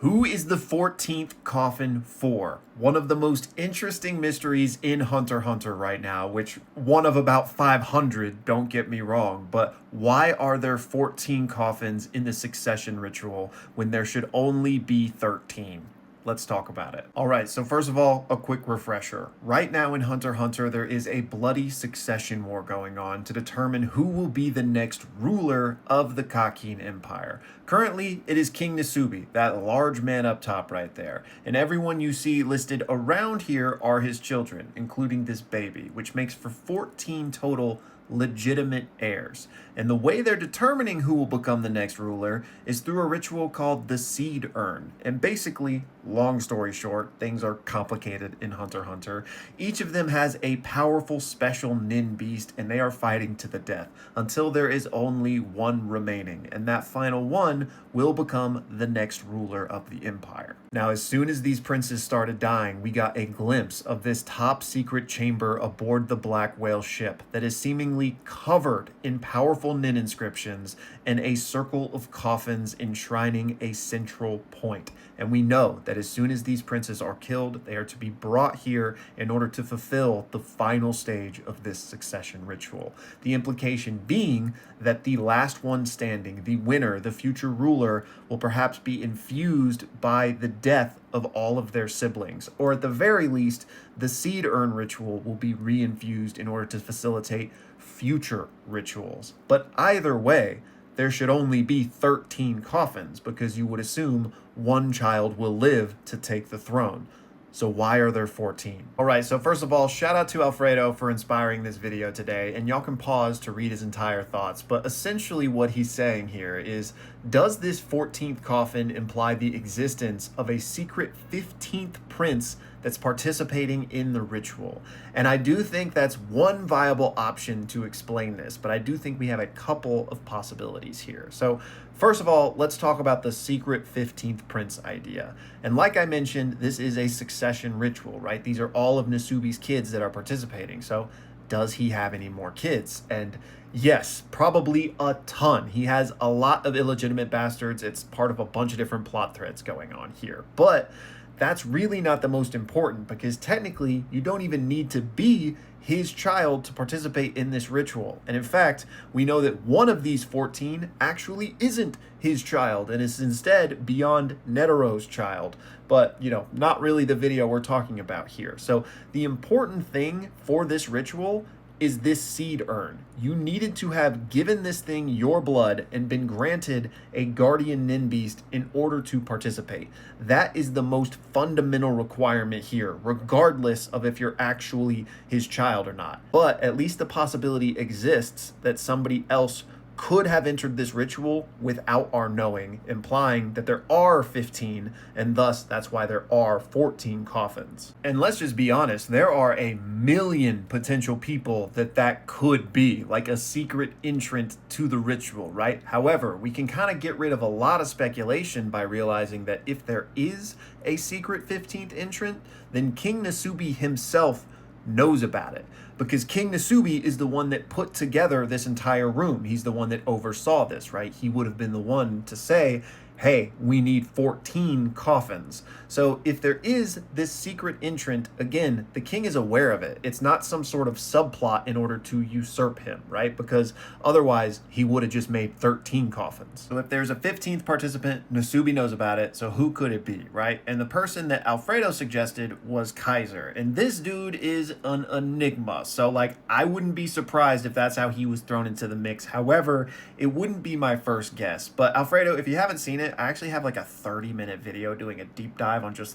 Who is the 14th Coffin for? One of the most interesting mysteries in Hunter x Hunter right now, which one of about 500, don't get me wrong, but why are there 14 coffins in the succession ritual when there should only be 13? Let's talk about it. All right, so first of all, a quick refresher. Right now in Hunter x Hunter, there is a bloody succession war going on to determine who will be the next ruler of the Kakin Empire. Currently, it is King Nasubi, that large man up top right there. And everyone you see listed around here are his children, including this baby, which makes for 14 total legitimate heirs. And the way they're determining who will become the next ruler is through a ritual called the Seed Urn. And basically, long story short, things are complicated in Hunter x Hunter. Each of them has a powerful special nin beast, and they are fighting to the death until there is only one remaining. And that final one will become the next ruler of the empire. Now, as soon as these princes started dying, we got a glimpse of this top secret chamber aboard the Black Whale ship that is seemingly covered in powerful nin inscriptions and a circle of coffins enshrining a central point. And we know that as soon as these princes are killed, they are to be brought here in order to fulfill the final stage of this succession ritual. The implication being that the last one standing, the winner, the future ruler, will perhaps be infused by the death of all of their siblings. Or at the very least, the Seed Urn ritual will be reinfused in order to facilitate future rituals. But either way, there should only be 13 coffins because you would assume one child will live to take the throne. So why are there 14? All right, so first of all, shout out to Alfredo for inspiring this video today, and y'all can pause to read his entire thoughts, but essentially what he's saying here is, does this 14th coffin imply the existence of a secret 15th prince that's participating in the ritual? And I do think that's one viable option to explain this, but I do think we have a couple of possibilities here. So first of all, let's talk about the secret 15th prince idea. And like I mentioned, this is a succession ritual, right? These are all of Nasubi's kids that are participating. So does he have any more kids? And yes, probably a ton. He has a lot of illegitimate bastards. It's part of a bunch of different plot threads going on here. But that's really not the most important, because technically you don't even need to be his child to participate in this ritual. And in fact, we know that one of these 14 actually isn't his child and is instead beyond Netero's child. But, not really the video we're talking about here. So the important thing for this ritual is this Seed Urn. You needed to have given this thing your blood and been granted a guardian nin beast in order to participate. That is the most fundamental requirement here, regardless of if you're actually his child or not. But at least the possibility exists that somebody else could have entered this ritual without our knowing, implying that there are 15, and thus that's why there are 14 coffins. And let's just be honest, there are a million potential people that could be, like a secret entrant to the ritual, right? However, we can kind of get rid of a lot of speculation by realizing that if there is a secret 15th entrant, then King Nasubi himself knows about it, because King Nasubi is the one that put together this entire room. He's the one that oversaw this, right? He would have been the one to say, hey, we need 14 coffins. So if there is this secret entrant, again, the king is aware of it. It's not some sort of subplot in order to usurp him, right? Because otherwise he would have just made 13 coffins. So if there's a 15th participant, Nasubi knows about it, so who could it be, right? And the person that Alfredo suggested was Kaiser. And this dude is an enigma. So I wouldn't be surprised if that's how he was thrown into the mix. However, it wouldn't be my first guess. But Alfredo, if you haven't seen it, I actually have a 30-minute video doing a deep dive on just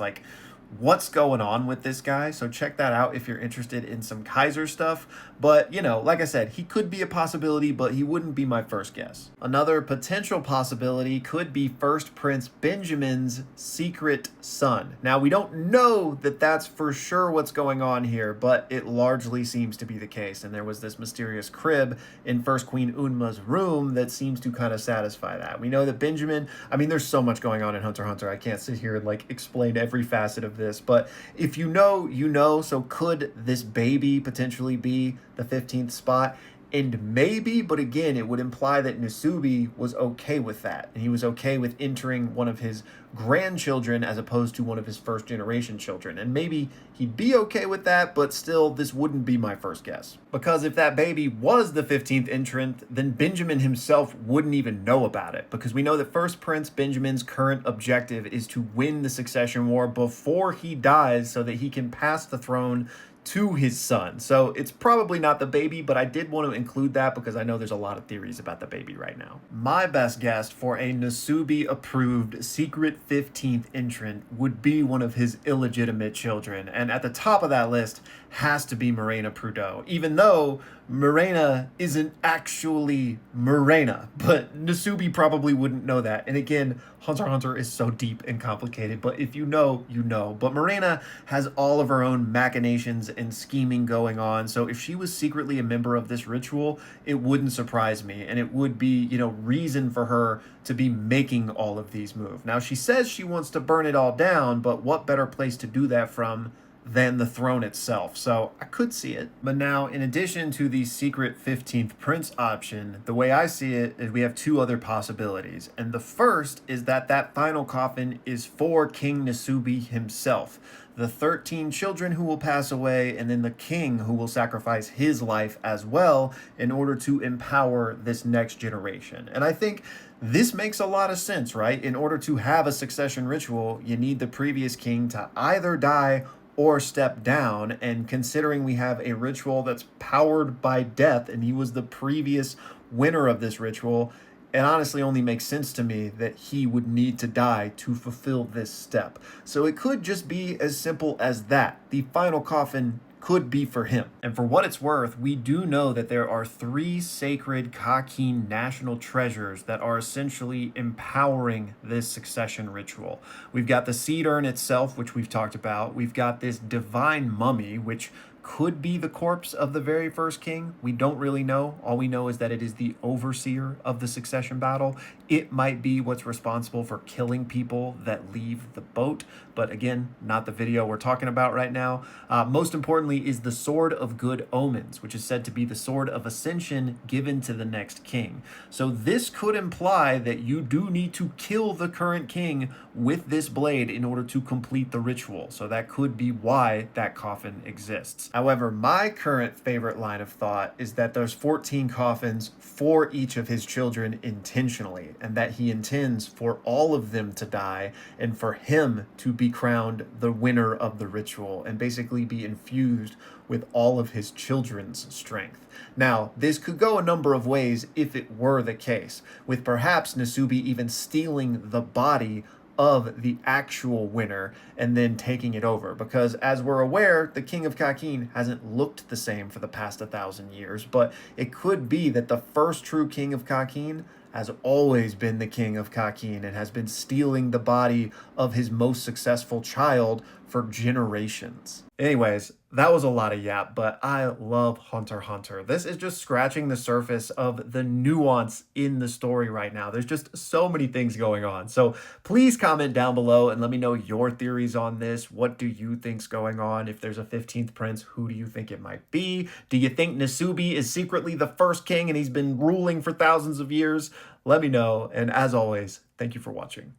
what's going on with this guy. So check that out if you're interested in some Kaiser stuff. But, like I said, he could be a possibility, but he wouldn't be my first guess. Another potential possibility could be First Prince Benjamin's secret son. Now, we don't know that that's for sure what's going on here, but it largely seems to be the case. And there was this mysterious crib in First Queen Unma's room that seems to kind of satisfy that. We know that Benjamin, there's so much going on in Hunter x Hunter. I can't sit here and explain every facet of this, but if you know, you know. So could this baby potentially be the 15th spot? And maybe, but again, it would imply that Nasubi was okay with that. And he was okay with entering one of his grandchildren as opposed to one of his first generation children. And maybe he'd be okay with that, but still, this wouldn't be my first guess. Because if that baby was the 15th entrant, then Benjamin himself wouldn't even know about it. Because we know that First Prince Benjamin's current objective is to win the succession war before he dies so that he can pass the throne to his son. So it's probably not the baby, but I did want to include that because I know there's a lot of theories about the baby right now. My best guess for a Nasubi approved secret 15th entrant would be one of his illegitimate children. And at the top of that list has to be Morena Prudhoe, even though Morena isn't actually Morena, but Nasubi probably wouldn't know that. And again, Hunter x Hunter is so deep and complicated, but if you know, you know. But Morena has all of her own machinations and scheming going on, so if she was secretly a member of this ritual, it wouldn't surprise me, and it would be, reason for her to be making all of these moves. Now, she says she wants to burn it all down, but what better place to do that from than the throne itself, so I could see it. But now, in addition to the secret 15th prince option, the way I see it is we have two other possibilities. And the first is that final coffin is for King Nasubi himself, the 13 children who will pass away, and then the king who will sacrifice his life as well in order to empower this next generation. And I think this makes a lot of sense, right? In order to have a succession ritual, you need the previous king to either die or step down, and considering we have a ritual that's powered by death and he was the previous winner of this ritual, it honestly only makes sense to me that he would need to die to fulfill this step. So it could just be as simple as that. The final coffin could be for him. And for what it's worth, we do know that there are 3 sacred Kakin national treasures that are essentially empowering this succession ritual. We've got the Seed Urn itself, which we've talked about. We've got this divine mummy, which could be the corpse of the very first king. We don't really know. All we know is that it is the overseer of the succession battle. It might be what's responsible for killing people that leave the boat, but again, not the video we're talking about right now. Most importantly is the Sword of Good Omens, which is said to be the sword of ascension given to the next king. So this could imply that you do need to kill the current king with this blade in order to complete the ritual. So that could be why that coffin exists. However, my current favorite line of thought is that there's 14 coffins for each of his children intentionally, and that he intends for all of them to die and for him to be crowned the winner of the ritual and basically be infused with all of his children's strength. Now, this could go a number of ways if it were the case, with perhaps Nasubi even stealing the body of the actual winner and then taking it over, because as we're aware, the King of Kakin hasn't looked the same for the past 1,000 years, but it could be that the first true King of Kakin has always been the King of Kakin and has been stealing the body of his most successful child for generations. Anyways, that was a lot of yap, but I love Hunter x Hunter. This is just scratching the surface of the nuance in the story right now. There's just so many things going on. So please comment down below and let me know your theories on this. What do you think's going on? If there's a 15th prince, who do you think it might be? Do you think Nasubi is secretly the first king and he's been ruling for thousands of years? Let me know. And as always, thank you for watching.